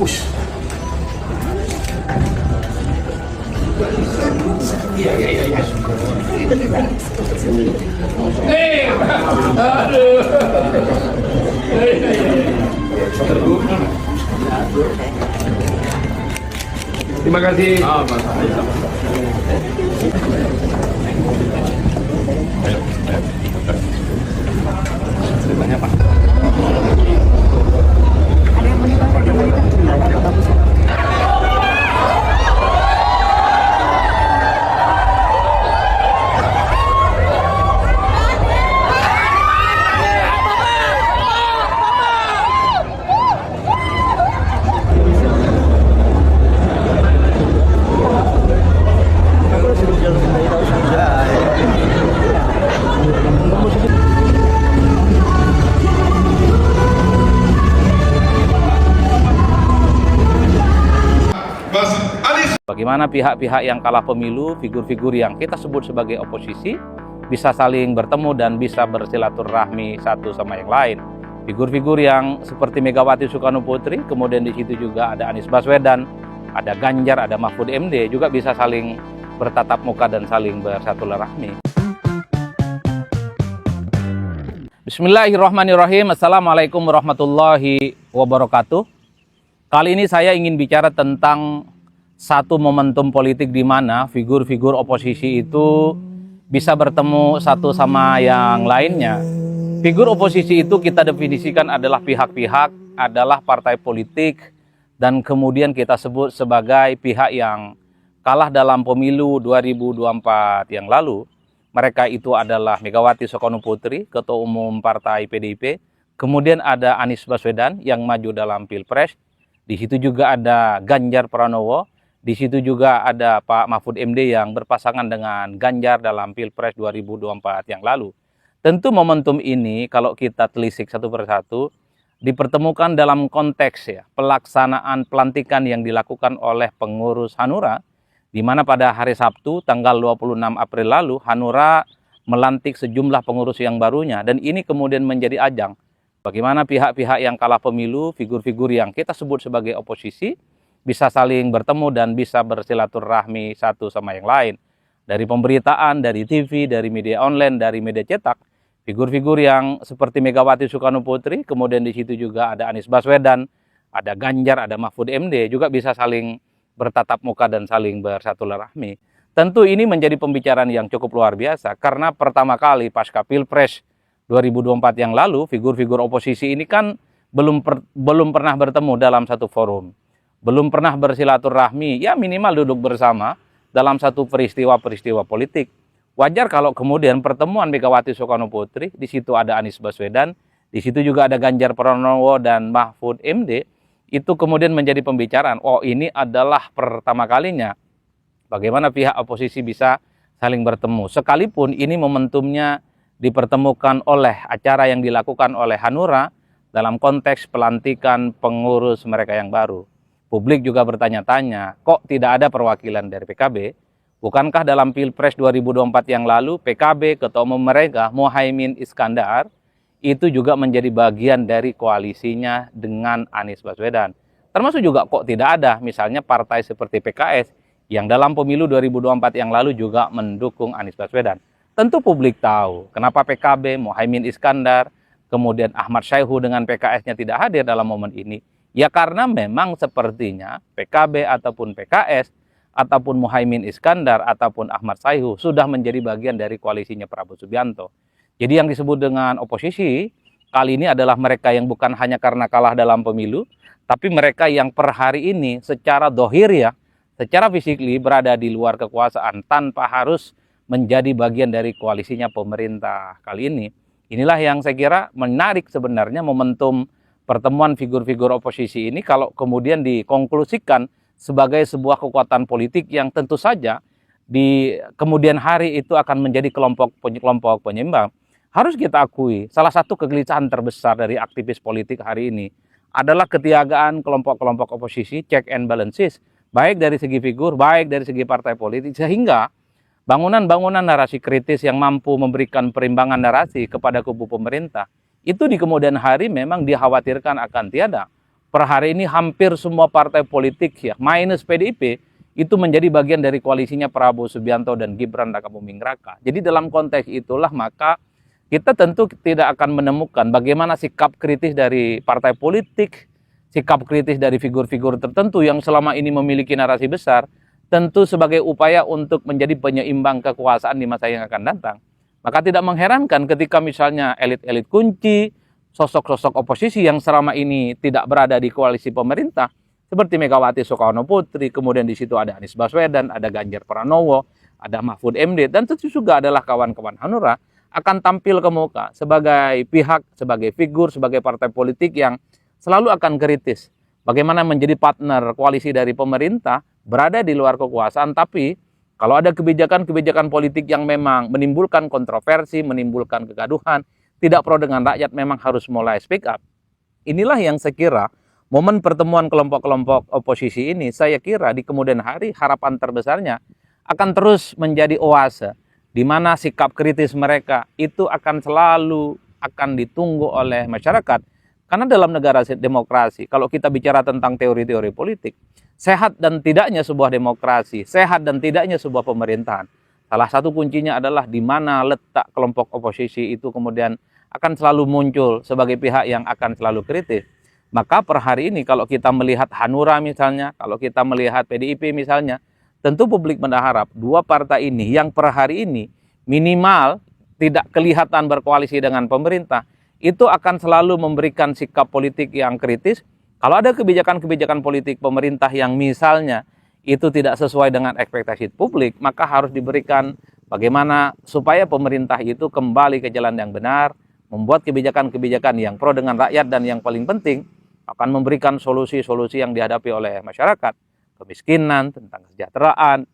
Ush. Iya, iya, iya, iya. Aduh. Terima kasih. Banyak, Pak. Bagaimana pihak-pihak yang kalah pemilu, figur-figur yang kita sebut sebagai oposisi, bisa saling bertemu dan bisa bersilaturahmi satu sama yang lain. Figur-figur yang seperti Megawati Soekarno Putri, kemudian di situ juga ada Anies Baswedan, ada Ganjar, ada Mahfud MD, juga bisa saling bertatap muka dan saling bersilaturahmi. Bismillahirrahmanirrahim. Assalamualaikum warahmatullahi wabarakatuh. Kali ini saya ingin bicara tentang satu momentum politik di mana figur-figur oposisi itu bisa bertemu satu sama yang lainnya. Figur oposisi itu kita definisikan adalah pihak-pihak, adalah partai politik, dan kemudian kita sebut sebagai pihak yang kalah dalam pemilu 2024 yang lalu. Mereka itu adalah Megawati Soekarno Putri, Ketua Umum Partai PDIP, kemudian ada Anies Baswedan yang maju dalam Pilpres, di situ juga ada Ganjar Pranowo, di situ juga ada Pak Mahfud MD yang berpasangan dengan Ganjar dalam Pilpres 2024 yang lalu. Tentu momentum ini kalau kita telisik satu persatu dipertemukan dalam konteks pelaksanaan pelantikan yang dilakukan oleh pengurus Hanura, di mana pada hari Sabtu tanggal 26 April lalu Hanura melantik sejumlah pengurus yang barunya, dan ini kemudian menjadi ajang bagaimana pihak-pihak yang kalah pemilu, figur-figur yang kita sebut sebagai oposisi, bisa saling bertemu dan bisa bersilaturahmi satu sama yang lain. Dari pemberitaan, dari TV, dari media online, dari media cetak, figur-figur yang seperti Megawati Soekarno Putri, kemudian di situ juga ada Anies Baswedan, ada Ganjar, ada Mahfud MD, juga bisa saling bertatap muka dan saling bersilaturahmi. Tentu ini menjadi pembicaraan yang cukup luar biasa, karena pertama kali pasca Pilpres 2024 yang lalu, figur-figur oposisi ini kan belum pernah bertemu dalam satu forum. Belum pernah bersilaturahmi, ya minimal duduk bersama dalam satu peristiwa-peristiwa politik. Wajar kalau kemudian pertemuan Megawati Soekarno Putri, di situ ada Anies Baswedan, di situ juga ada Ganjar Pranowo dan Mahfud MD, itu kemudian menjadi pembicaraan. Oh, ini adalah pertama kalinya bagaimana pihak oposisi bisa saling bertemu. Sekalipun ini momentumnya dipertemukan oleh acara yang dilakukan oleh Hanura dalam konteks pelantikan pengurus mereka yang baru. Publik juga bertanya-tanya, kok tidak ada perwakilan dari PKB? Bukankah dalam Pilpres 2024 yang lalu, PKB, Ketua Umum mereka, Muhaimin Iskandar, itu juga menjadi bagian dari koalisinya dengan Anies Baswedan. Termasuk juga kok tidak ada, misalnya partai seperti PKS, yang dalam pemilu 2024 yang lalu juga mendukung Anies Baswedan. Tentu publik tahu, kenapa PKB, Muhaimin Iskandar, kemudian Ahmad Syaihu dengan PKS-nya tidak hadir dalam momen ini. Ya karena memang sepertinya PKB ataupun PKS ataupun Muhaimin Iskandar ataupun Ahmad Syaihu sudah menjadi bagian dari koalisinya Prabowo Subianto. Jadi yang disebut dengan oposisi kali ini adalah mereka yang bukan hanya karena kalah dalam pemilu, tapi mereka yang per hari ini secara dohir secara fisikly berada di luar kekuasaan tanpa harus menjadi bagian dari koalisinya pemerintah kali ini. Inilah yang saya kira menarik sebenarnya momentum pertemuan figur-figur oposisi ini kalau kemudian dikonklusikan sebagai sebuah kekuatan politik yang tentu saja di kemudian hari itu akan menjadi kelompok penyeimbang. Harus kita akui, salah satu kegelisahan terbesar dari aktivis politik hari ini adalah ketiadaan kelompok-kelompok oposisi, check and balances, baik dari segi figur, baik dari segi partai politik, sehingga bangunan-bangunan narasi kritis yang mampu memberikan perimbangan narasi kepada kubu pemerintah itu di kemudian hari memang dikhawatirkan akan tiada. per hari ini hampir semua partai politik ya, minus PDIP, itu menjadi bagian dari koalisinya Prabowo Subianto dan Gibran Rakabuming Raka. Jadi dalam konteks itulah maka kita tentu tidak akan menemukan bagaimana sikap kritis dari partai politik, sikap kritis dari figur-figur tertentu yang selama ini memiliki narasi besar, tentu sebagai upaya untuk menjadi penyeimbang kekuasaan di masa yang akan datang. Maka tidak mengherankan ketika misalnya elit-elit kunci, sosok-sosok oposisi yang selama ini tidak berada di koalisi pemerintah, seperti Megawati Soekarno Putri, kemudian di situ ada Anies Baswedan, ada Ganjar Pranowo, ada Mahfud MD, dan tentu juga adalah kawan-kawan Hanura, akan tampil ke muka sebagai pihak, sebagai figur, sebagai partai politik yang selalu akan kritis. Bagaimana menjadi partner koalisi dari pemerintah, berada di luar kekuasaan, tapi kalau ada kebijakan-kebijakan politik yang memang menimbulkan kontroversi, menimbulkan kegaduhan, tidak pro dengan rakyat, memang harus mulai speak up. Inilah yang saya kira momen pertemuan kelompok-kelompok oposisi ini, saya kira di kemudian hari harapan terbesarnya akan terus menjadi oase, di mana sikap kritis mereka itu akan selalu ditunggu oleh masyarakat. Karena dalam negara demokrasi, kalau kita bicara tentang teori-teori politik, sehat dan tidaknya sebuah demokrasi, sehat dan tidaknya sebuah pemerintahan, salah satu kuncinya adalah di mana letak kelompok oposisi itu kemudian akan selalu muncul sebagai pihak yang akan selalu kritis. Maka per hari ini kalau kita melihat Hanura misalnya, kalau kita melihat PDIP misalnya, tentu publik berharap dua partai ini yang per hari ini minimal tidak kelihatan berkoalisi dengan pemerintah, itu akan selalu memberikan sikap politik yang kritis. Kalau ada kebijakan-kebijakan politik pemerintah yang misalnya itu tidak sesuai dengan ekspektasi publik, maka harus diberikan bagaimana supaya pemerintah itu kembali ke jalan yang benar, membuat kebijakan-kebijakan yang pro dengan rakyat, dan yang paling penting akan memberikan solusi-solusi yang dihadapi oleh masyarakat. Kemiskinan, tentang kesejahteraan,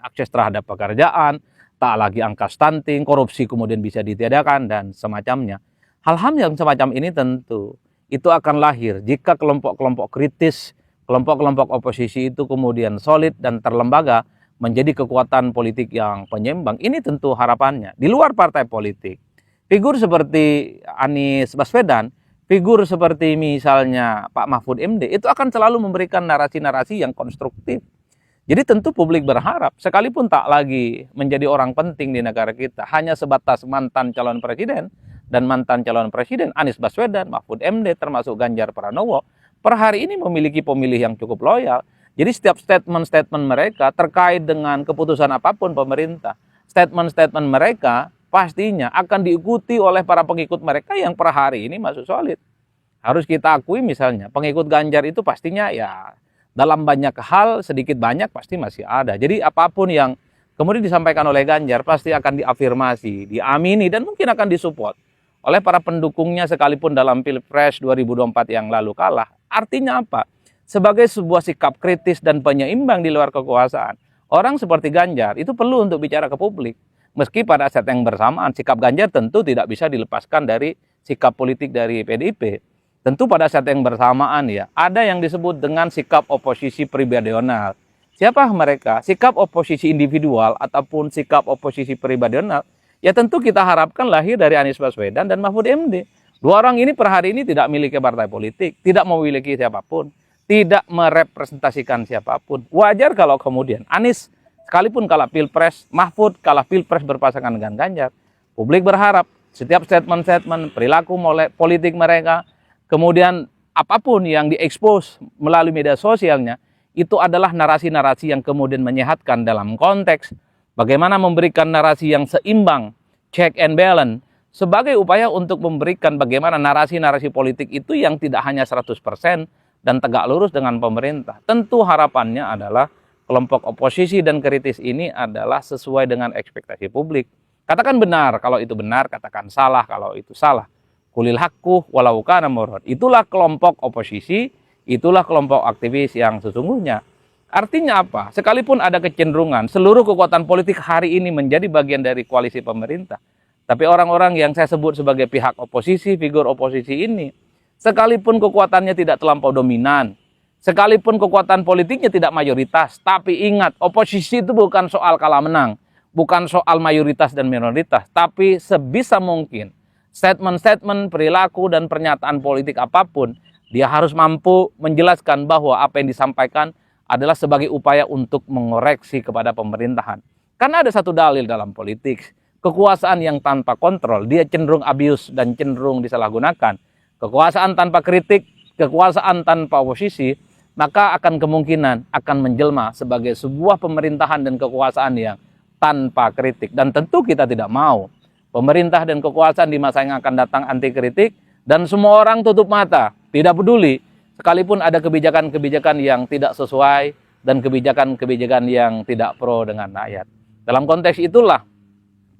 akses terhadap pekerjaan, tak lagi angka stunting, korupsi kemudian bisa ditiadakan, dan semacamnya. Hal-hal yang semacam ini tentu itu akan lahir jika kelompok-kelompok kritis, kelompok-kelompok oposisi itu kemudian solid dan terlembaga menjadi kekuatan politik yang penyeimbang. Ini tentu harapannya. Di luar partai politik, figur seperti Anies Baswedan, figur seperti misalnya Pak Mahfud MD, itu akan selalu memberikan narasi-narasi yang konstruktif. Jadi tentu publik berharap, sekalipun tak lagi menjadi orang penting di negara kita, hanya sebatas mantan calon presiden dan mantan calon presiden Anies Baswedan, Mahfud MD, termasuk Ganjar Pranowo, per hari ini memiliki pemilih yang cukup loyal. Jadi setiap statement-statement mereka terkait dengan keputusan apapun pemerintah, statement-statement mereka pastinya akan diikuti oleh para pengikut mereka yang per hari ini masuk solid. Harus kita akui misalnya, pengikut Ganjar itu pastinya ya dalam banyak hal sedikit banyak pasti masih ada. Jadi apapun yang kemudian disampaikan oleh Ganjar pasti akan diafirmasi, diamini, dan mungkin akan disupport oleh para pendukungnya sekalipun dalam Pilpres 2024 yang lalu kalah. Artinya apa? Sebagai sebuah sikap kritis dan penyeimbang di luar kekuasaan, orang seperti Ganjar itu perlu untuk bicara ke publik. Meski pada saat yang bersamaan sikap Ganjar tentu tidak bisa dilepaskan dari sikap politik dari PDIP. Tentu pada saat yang bersamaan ya, ada yang disebut dengan sikap oposisi pribadional. Siapa mereka? Sikap oposisi individual ataupun sikap oposisi pribadional, ya tentu kita harapkan lahir dari Anies Baswedan dan Mahfud MD. Dua orang ini per hari ini tidak memiliki partai politik, tidak memiliki siapapun, tidak merepresentasikan siapapun. Wajar kalau kemudian Anies sekalipun kalah Pilpres, Mahfud kalah Pilpres berpasangan dengan Ganjar. Publik berharap setiap statement-statement, perilaku politik mereka, kemudian apapun yang diekspos melalui media sosialnya, itu adalah narasi-narasi yang kemudian menyehatkan dalam konteks bagaimana memberikan narasi yang seimbang, check and balance, sebagai upaya untuk memberikan bagaimana narasi-narasi politik itu yang tidak hanya 100% dan tegak lurus dengan pemerintah. Tentu harapannya adalah kelompok oposisi dan kritis ini adalah sesuai dengan ekspektasi publik. Katakan benar kalau itu benar, katakan salah kalau itu salah. Kulil haqqu walau kana murrad. Itulah kelompok oposisi, itulah kelompok aktivis yang sesungguhnya. Artinya apa? Sekalipun ada kecenderungan seluruh kekuatan politik hari ini menjadi bagian dari koalisi pemerintah, tapi orang-orang yang saya sebut sebagai pihak oposisi, figur oposisi ini, sekalipun kekuatannya tidak terlampau dominan, sekalipun kekuatan politiknya tidak mayoritas, tapi ingat, oposisi itu bukan soal kalah menang, bukan soal mayoritas dan minoritas, tapi sebisa mungkin statement-statement, perilaku, dan pernyataan politik apapun Dia harus mampu menjelaskan bahwa apa yang disampaikan adalah sebagai upaya untuk mengoreksi kepada pemerintahan. Karena ada satu dalil dalam politik, kekuasaan yang tanpa kontrol, dia cenderung abuse dan cenderung disalahgunakan. Kekuasaan tanpa kritik, kekuasaan tanpa oposisi, maka akan kemungkinan akan menjelma sebagai sebuah pemerintahan dan kekuasaan yang tanpa kritik. Dan tentu kita tidak mau pemerintah dan kekuasaan di masa yang akan datang anti kritik, dan semua orang tutup mata, tidak peduli, sekalipun ada kebijakan-kebijakan yang tidak sesuai dan kebijakan-kebijakan yang tidak pro dengan rakyat. Dalam konteks itulah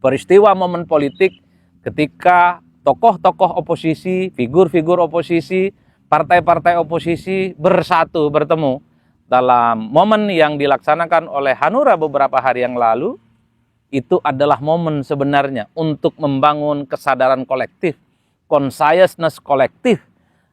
peristiwa momen politik ketika tokoh-tokoh oposisi, figur-figur oposisi, partai-partai oposisi bersatu bertemu dalam momen yang dilaksanakan oleh Hanura beberapa hari yang lalu. Itu adalah momen sebenarnya untuk membangun kesadaran kolektif, consciousness kolektif,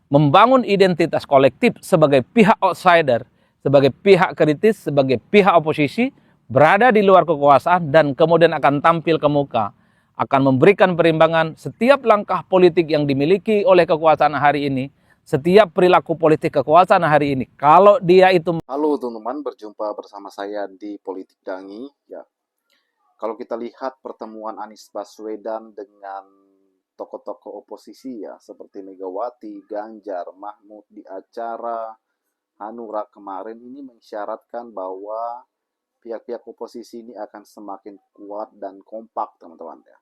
membangun identitas kolektif sebagai pihak outsider, sebagai pihak kritis, sebagai pihak oposisi, berada di luar kekuasaan dan kemudian akan tampil ke muka, akan memberikan perimbangan setiap langkah politik yang dimiliki oleh kekuasaan hari ini, setiap perilaku politik kekuasaan hari ini. Kalau dia itu... Halo teman-teman, berjumpa bersama saya di Politik Dangi. Ya, kalau kita lihat pertemuan Anies Baswedan dengan tokoh-tokoh oposisi ya, seperti Megawati, Ganjar, Mahmud di acara Hanura kemarin ini mengisyaratkan bahwa pihak-pihak oposisi ini akan semakin kuat dan kompak, teman-teman ya.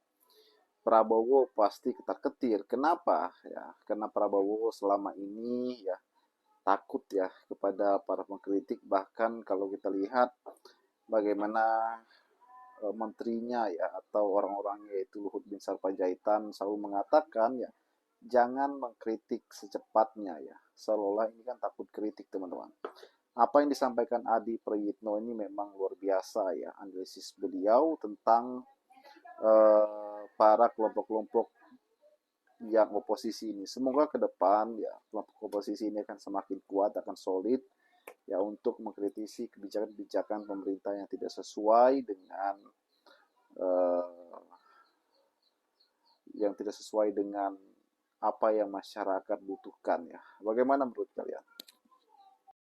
Prabowo pasti ketar-ketir. Kenapa? Ya, karena Prabowo selama ini ya takut ya kepada para pengkritik, bahkan kalau kita lihat bagaimana menterinya ya atau orang-orangnya yaitu Luhut bin Sarpanjaitan selalu mengatakan ya jangan mengkritik secepatnya ya, seolah-olah ini kan takut kritik teman-teman. Apa yang disampaikan Adi Prayitno ini memang luar biasa ya, analisis beliau tentang para kelompok-kelompok yang oposisi ini. Semoga ke depan ya kelompok oposisi ini akan semakin kuat, akan solid ya untuk mengkritisi kebijakan-kebijakan pemerintah yang tidak sesuai dengan apa yang masyarakat butuhkan ya. Bagaimana menurut kalian?